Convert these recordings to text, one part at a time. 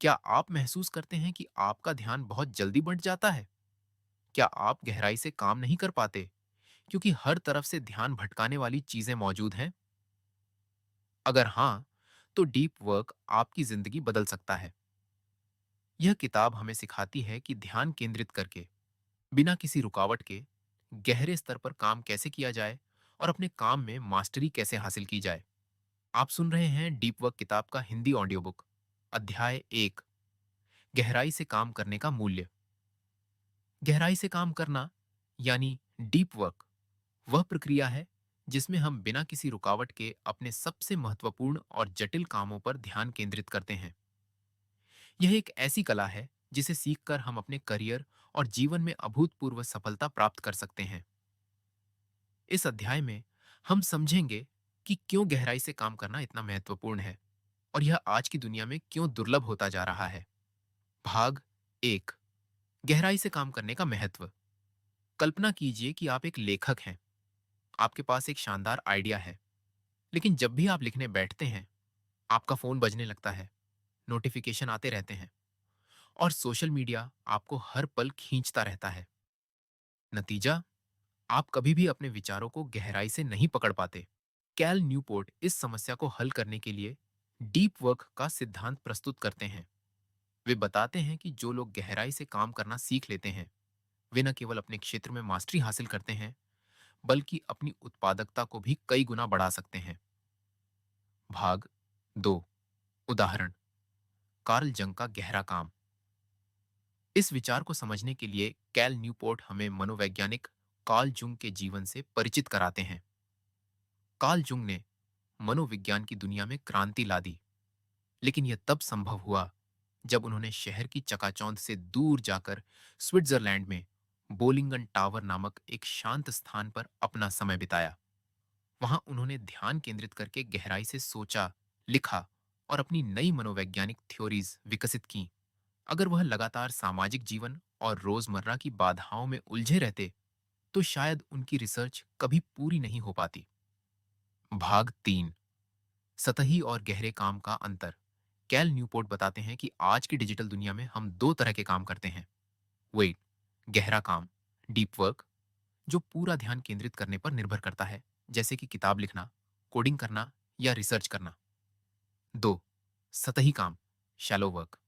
क्या आप महसूस करते हैं कि आपका ध्यान बहुत जल्दी बंट जाता है? क्या आप गहराई से काम नहीं कर पाते क्योंकि हर तरफ से ध्यान भटकाने वाली चीजें मौजूद हैं? अगर हाँ, तो डीप वर्क आपकी जिंदगी बदल सकता है। यह किताब हमें सिखाती है कि ध्यान केंद्रित करके, बिना किसी रुकावट के, गहरे स्तर पर काम कैसे किया जाए और अपने काम में मास्टरी कैसे हासिल की जाए। आप सुन रहे हैं डीप वर्क किताब का हिंदी ऑडियो बुक, अध्याय 1, गहराई से काम करने का मूल्य। गहराई से काम करना यानी डीप वर्क वह प्रक्रिया है जिसमें हम बिना किसी रुकावट के अपने सबसे महत्वपूर्ण और जटिल कामों पर ध्यान केंद्रित करते हैं। यह एक ऐसी कला है जिसे सीखकर हम अपने करियर और जीवन में अभूतपूर्व सफलता प्राप्त कर सकते हैं। इस अध्याय में हम समझेंगे कि क्यों गहराई से काम करना इतना महत्वपूर्ण है और यह आज की दुनिया में क्यों दुर्लभ होता जा रहा है। भाग 1, गहराई से काम करने का महत्व। कल्पना कीजिए कि आप एक लेखक हैं। आपके पास एक शानदार आइडिया है, लेकिन जब भी आप लिखने बैठते हैं, आपका फोन बजने लगता है, नोटिफिकेशन आते रहते हैं और सोशल मीडिया आपको हर पल खींचता रहता है। नतीजा, आप कभी भी अपने विचारों को गहराई से नहीं पकड़ पाते। कैल न्यूपोर्ट इस समस्या को हल करने के लिए डीप वर्क का सिद्धांत प्रस्तुत करते हैं। वे बताते हैं कि जो लोग गहराई से काम करना सीख लेते हैं, वे न केवल अपने क्षेत्र में मास्टरी हासिल करते हैं, बल्कि अपनी उत्पादकता को भी कई गुना बढ़ा सकते हैं। भाग 2, उदाहरण, कार्ल जंग का गहरा काम। इस विचार को समझने के लिए कैल न्यूपोर्ट हमें मनोवैज्ञानिक कार्ल जुंग के जीवन से परिचित कराते हैं। कार्ल जुंग ने मनोविज्ञान की दुनिया में क्रांति ला दी, लेकिन यह तब संभव हुआ जब उन्होंने शहर की चकाचौंध से दूर जाकर स्विट्जरलैंड में बोलिंगन टावर नामक एक शांत स्थान पर अपना समय बिताया। वहां उन्होंने ध्यान केंद्रित करके गहराई से सोचा, लिखा और अपनी नई मनोवैज्ञानिक थ्योरीज विकसित की। अगर वह लगातार सामाजिक जीवन और रोजमर्रा की बाधाओं में उलझे रहते, तो शायद उनकी रिसर्च कभी पूरी नहीं हो पाती। भाग 3, सतही और गहरे काम का अंतर। कैल न्यूपोर्ट बताते हैं कि आज की डिजिटल दुनिया में हम दो तरह के काम करते हैं। वेट, गहरा काम, डीप वर्क, जो पूरा ध्यान केंद्रित करने पर निर्भर करता है, जैसे कि किताब लिखना, कोडिंग करना या रिसर्च करना। 2, सतही काम, शैलो वर्क,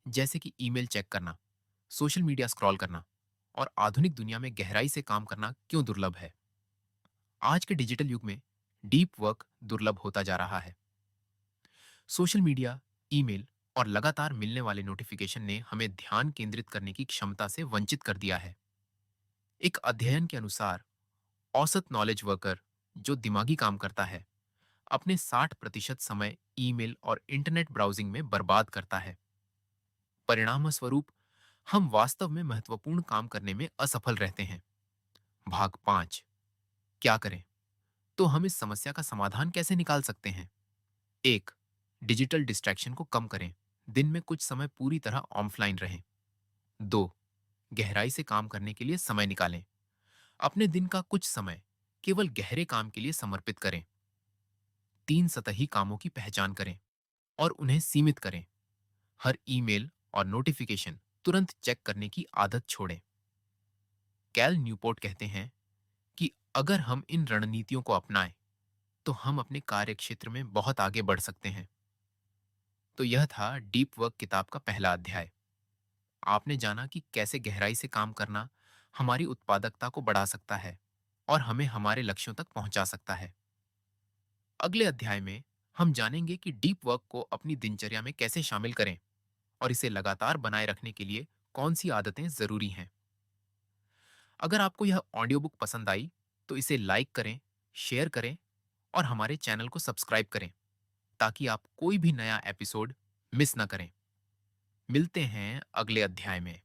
जैसे कि ईमेल चेक करना, सोशल मीडिया स्क्रॉल करना और आधुनिक दुनिया में गहराई से काम करना क्यों दुर्लभ है। आज के डिजिटल युग में डीप वर्क दुर्लभ होता जा रहा है। सोशल मीडिया, ईमेल और लगातार मिलने वाले नोटिफिकेशन ने हमें ध्यान केंद्रित करने की क्षमता से वंचित कर दिया है। एक अध्ययन के अनुसार औसत नॉलेज वर्कर, जो दिमागी काम करता है, अपने 60% समय ईमेल और इंटरनेट ब्राउजिंग में बर्बाद करता है। परिणाम स्वरूप हम वास्तव में महत्वपूर्ण काम करने में असफल रहते हैं। भाग 5, क्या करें? तो हम इस समस्या का समाधान कैसे निकाल सकते हैं? 1, डिजिटल डिस्ट्रैक्शन को कम करें। दिन में कुछ समय पूरी तरह ऑफलाइन रहें। 2, गहराई से काम करने के लिए समय निकालें। अपने दिन का कुछ समय केवल गहरे काम के लिए समर्पित करें। 3, सतही कामों की पहचान करें और उन्हें सीमित करें। हर ईमेल और नोटिफिकेशन तुरंत चेक करने की आदत छोड़ें। कैल न्यूपोर्ट कहते हैं कि अगर हम इन रणनीतियों को अपनाएं, तो हम अपने कार्य क्षेत्र में बहुत आगे बढ़ सकते हैं। तो यह था डीप वर्क किताब का पहला अध्याय। आपने जाना कि कैसे गहराई से काम करना हमारी उत्पादकता को बढ़ा सकता है और हमें हमारे लक्ष्यों तक पहुंचा सकता है। अगले अध्याय में हम जानेंगे कि डीप वर्क को अपनी दिनचर्या में कैसे शामिल करें और इसे लगातार बनाए रखने के लिए कौन सी आदतें जरूरी हैं। अगर आपको यह ऑडियो बुक पसंद आई, तो इसे लाइक करें, शेयर करें और हमारे चैनल को सब्सक्राइब करें, ताकि आप कोई भी नया एपिसोड मिस न करें। मिलते हैं अगले अध्याय में।